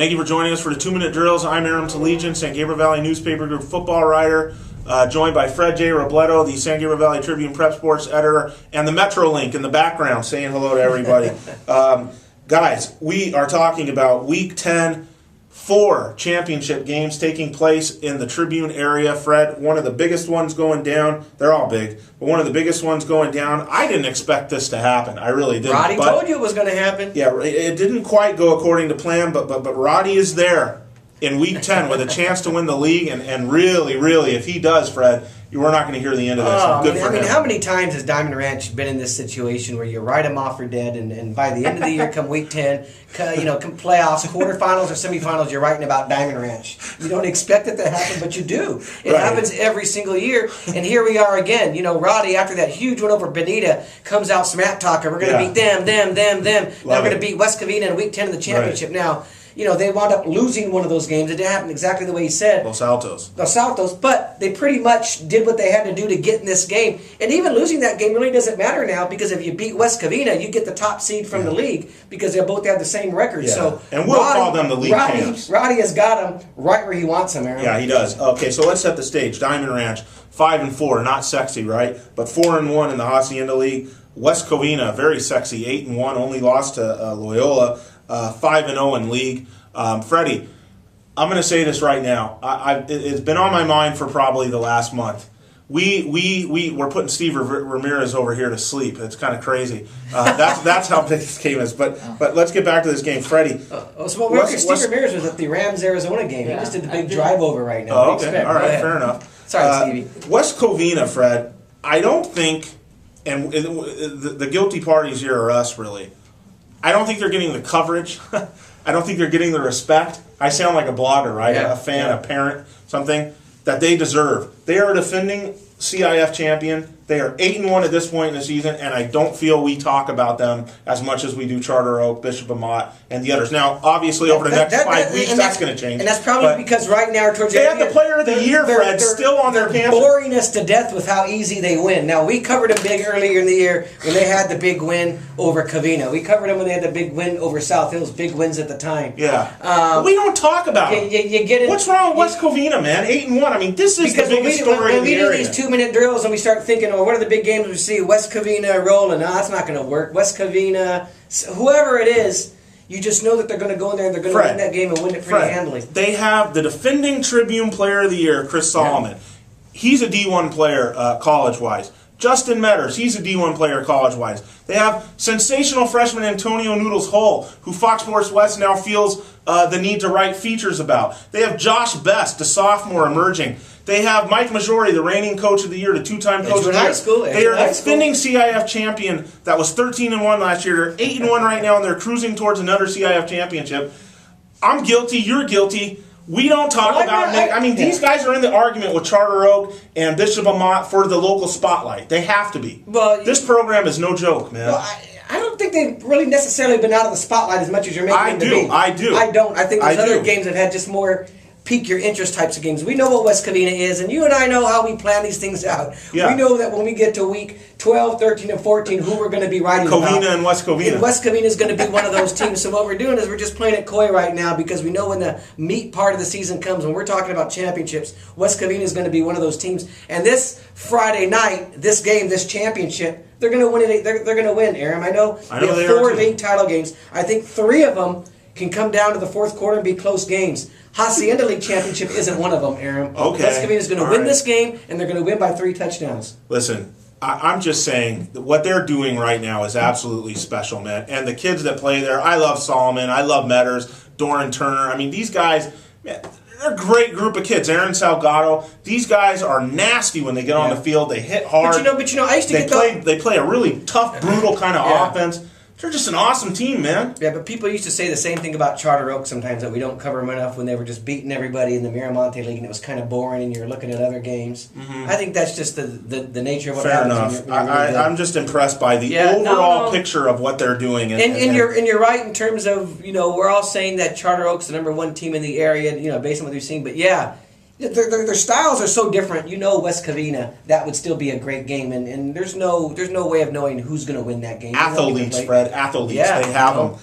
Thank you for joining us for the 2-Minute Drills. I'm Aram Talegian, San Gabriel Valley Newspaper Group football writer, joined by Fred J. Robledo, the San Gabriel Valley Tribune Prep Sports editor, and the Metro Link in the background saying hello to everybody. Guys, we are talking about Week 10, 4 championship games taking place in the Tribune area. Fred, one of the biggest ones going down. They're all big, but one of the biggest ones going down. I didn't expect this to happen. I really didn't. Roddy told you it was going to happen. Yeah, it didn't quite go according to plan, but Roddy is there in Week 10 with a chance to win the league, and really, if he does, Fred, you are not going to hear the end of this. Good for him. How many times has Diamond Ranch been in this situation where you write them off for dead, and by the end of the year, come Week 10, come playoffs, quarterfinals, or semifinals, you're writing about Diamond Ranch. You don't expect it to happen, but you do. It happens every single year, and here we are again. Roddy, after that huge win over Bonita, comes out smack talker. We're going to beat them. Now we're going to beat West Covina in Week 10 of the championship. Now, they wound up losing one of those games. It didn't happen exactly the way he said. Los Altos, but they pretty much did what they had to do to get in this game. And even losing that game really doesn't matter now, because if you beat West Covina, you get the top seed from the league, because they both have the same record. Yeah. So and we'll call them the league champs. Roddy has got them right where he wants them, Aaron. Yeah, he does. Okay, so let's set the stage. Diamond Ranch, 5-4, not sexy, right? But 4-1 in the Hacienda League. West Covina, very sexy, 8-1, only lost to Loyola, 5-0 in league. Freddie, I'm going to say this right now. It's been on my mind for probably the last month. We're putting Steve Ramirez over here to sleep. It's kind of crazy. That's how big this game is. But let's get back to this game, Freddie. Steve Ramirez was at the Rams-Arizona game. He just did the big drive over right now. Oh, okay. All right, fair enough. Sorry, Stevie. West Covina, Fred, I don't think, and the guilty parties here are us, really. I don't think they're getting the coverage. I don't think they're getting the respect. I sound like a blogger, right? Yeah. A fan, a parent, something that they deserve. They are a defending CIF champion. They are 8-1 at this point in the season, and I don't feel we talk about them as much as we do Charter Oak, Bishop Amat, and the others. Now, obviously, over the next 5 weeks, that's going to change. And that's probably because right now, towards they have the Player of the Year, Fred, still on their campus. Boring us to death with how easy they win. Now, we covered them big earlier in the year when they had the big win over Covina. We covered them when they had the big win over South Hills, big wins at the time. Yeah. We don't talk about them. You get it. What's wrong with West Covina, man? 8-1. I mean, this is the biggest story in the area. When we do these 2-minute drills and we start thinking, what are the big games we see? West Covina rolling. No, that's not going to work. West Covina, whoever it is, you just know that they're going to go in there and they're going to win that game and win it pretty handily. They have the defending Tribune Player of the Year, Chris Solomon. Yeah. He's a D1 player college-wise. Justin Metters, he's a D1 player college-wise. They have sensational freshman Antonio Noodles Hull, who Fox Sports West now feels the need to write features about. They have Josh Best, a sophomore emerging. They have Mike Majori, the reigning coach of the year, the two-time coach of the year. They are the defending CIF champion that was 13-1 last year. They're 8-1 right now, and they're cruising towards another CIF championship. I'm guilty. You're guilty. We don't talk about it. I mean, these guys are in the argument with Charter Oak and Bishop Amat for the local spotlight. They have to be. Well, this program is no joke, man. Well, I don't think they've really necessarily been out of the spotlight as much as you're making them to be. I do. I don't. I think those other games have had just more pique your interest types of games. We know what West Covina is, and you and I know how we plan these things out. Yeah. We know that when we get to week 12, 13, and 14, who we're going to be writing about. Covina and West Covina. And West Covina is going to be one of those teams. So what we're doing is we're just playing it coy right now, because we know when the meat part of the season comes, when we're talking about championships, West Covina is going to be one of those teams. And this Friday night, this game, this championship, they're going to win it. They're going to win, Aram. I know we have 4 league title games. I think 3 of them can come down to the fourth quarter and be close games. Hacienda League Championship isn't one of them, Aaron. Okay. West Covina is going to win this game, and they're going to win by 3 touchdowns. Listen, I'm just saying that what they're doing right now is absolutely special, man. And the kids that play there, I love Solomon, I love Metters, Doran Turner. I mean, these guys, man, they're a great group of kids. Aaron Salgado, these guys are nasty when they get on the field. They hit hard. But I used to they play a really tough, brutal kind of offense. They're just an awesome team, man. Yeah, but people used to say the same thing about Charter Oak sometimes, that we don't cover them enough when they were just beating everybody in the Miramonte League and it was kind of boring and you're looking at other games. Mm-hmm. I think that's just the nature of what happens. Fair enough. I'm just impressed by the overall picture of what they're doing. And you're right in terms of, we're all saying that Charter Oak's the #1 team in the area, based on what we've seen. But yeah, their styles are so different. West Covina, that would still be a great game, and there's no way of knowing who's going to win that game. Athletes, Fred, athletes. Yeah, they have them.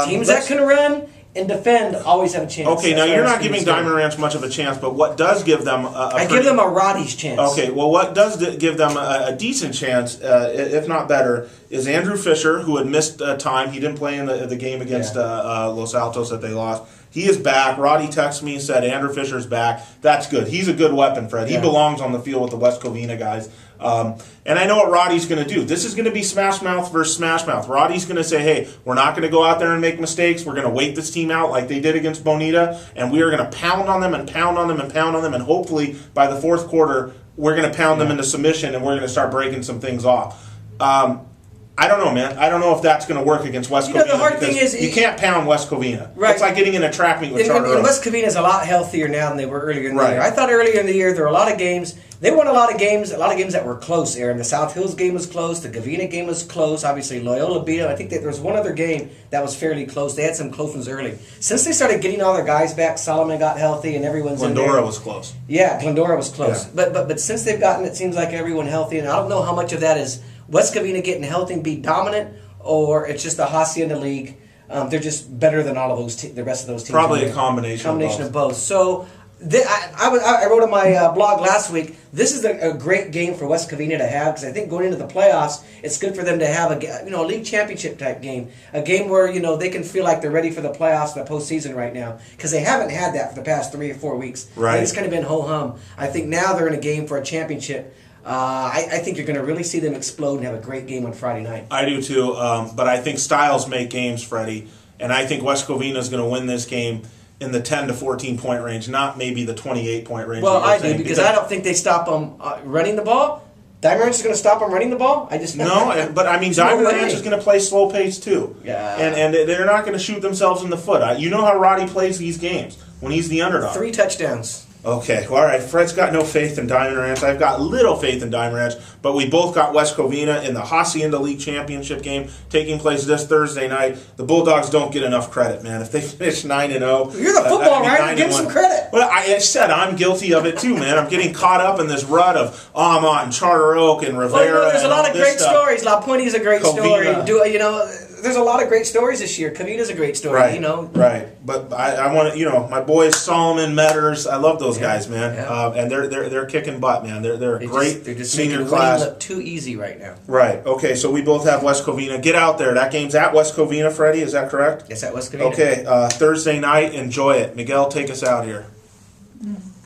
Teams that can run and defend always have a chance. Okay, now That's you're why not I'm giving scared. Diamond Ranch much of a chance, but what does give them I give them a Roddy's chance. Okay, well, what does give them a decent chance, if not better, is Andrew Fisher, who had missed time. He didn't play in the game against Los Altos that they lost. He is back. Roddy texted me and said Andrew Fisher's back. That's good. He's a good weapon, Fred. He belongs on the field with the West Covina guys. And I know what Roddy's going to do. This is going to be smash mouth versus smash mouth. Roddy's going to say, hey, we're not going to go out there and make mistakes. We're going to wait this team out like they did against Bonita, and we are going to pound on them and pound on them and pound on them, and hopefully by the fourth quarter, we're going to pound them into submission, and we're going to start breaking some things off. I don't know, man. I don't know if that's going to work against West Covina. The hard thing is you can't pound West Covina. Right. It's like getting in a track meet with Charter and Oak. West Covina is a lot healthier now than they were earlier in the year. I thought earlier in the year there were a lot of games. They won a lot of games that were close, Aaron. The South Hills game was close. The Covina game was close. Obviously, Loyola beat them. I think that there was one other game that was fairly close. They had some close ones early. Since they started getting all their guys back, Solomon got healthy and everyone's in there. Glendora was close. Yeah, Glendora was close. Yeah. But since they've gotten, it seems like everyone healthy, and I don't know how much of that is West Covina getting healthy and be dominant, or it's just the Hacienda League. They're just better than all of those, the rest of those teams. Probably a combination of both. So I wrote on my blog last week, this is a great game for West Covina to have, because I think going into the playoffs, it's good for them to have a league championship type game, a game where they can feel like they're ready for the playoffs, the postseason right now, because they haven't had that for the past 3 or 4 weeks. Right, it's kind of been ho hum. I think now they're in a game for a championship. I think you're going to really see them explode and have a great game on Friday night. I do too, but I think styles make games, Freddie, and I think West Covina is going to win this game in the 10 to 14 point range, not maybe the 28 point range. Well, I do, because I don't think they stop them running the ball. Diamond Ranch is going to stop them running the ball? No, but I mean, Diamond Ranch is going to play slow pace too. Yeah. And they're not going to shoot themselves in the foot. You know how Roddy plays these games when he's the underdog. 3 touchdowns. Okay, well, all right. Fred's got no faith in Diamond Ranch. I've got little faith in Diamond Ranch, but we both got West Covina in the Hacienda League Championship game taking place this Thursday night. The Bulldogs don't get enough credit, man. If they finish 9-0, you're the football writer. Give them some credit. Well, I said I'm guilty of it too, man. I'm getting caught up in this rut of Almont and Charter Oak and Rivera. Well, there's a lot of great stories. La Puente is a great Covina. story. There's a lot of great stories this year. Covina's a great story, right, Right. But I want to, my boys Solomon, Metters, I love those guys, man. Yeah. And they're kicking butt, man. They're great They're just senior making class. winning look too easy right now. Right. Okay, so we both have West Covina. Get out there. That game's at West Covina, Freddie. Is that correct? Yes, at West Covina. Okay, Thursday night. Enjoy it. Miguel, take us out here.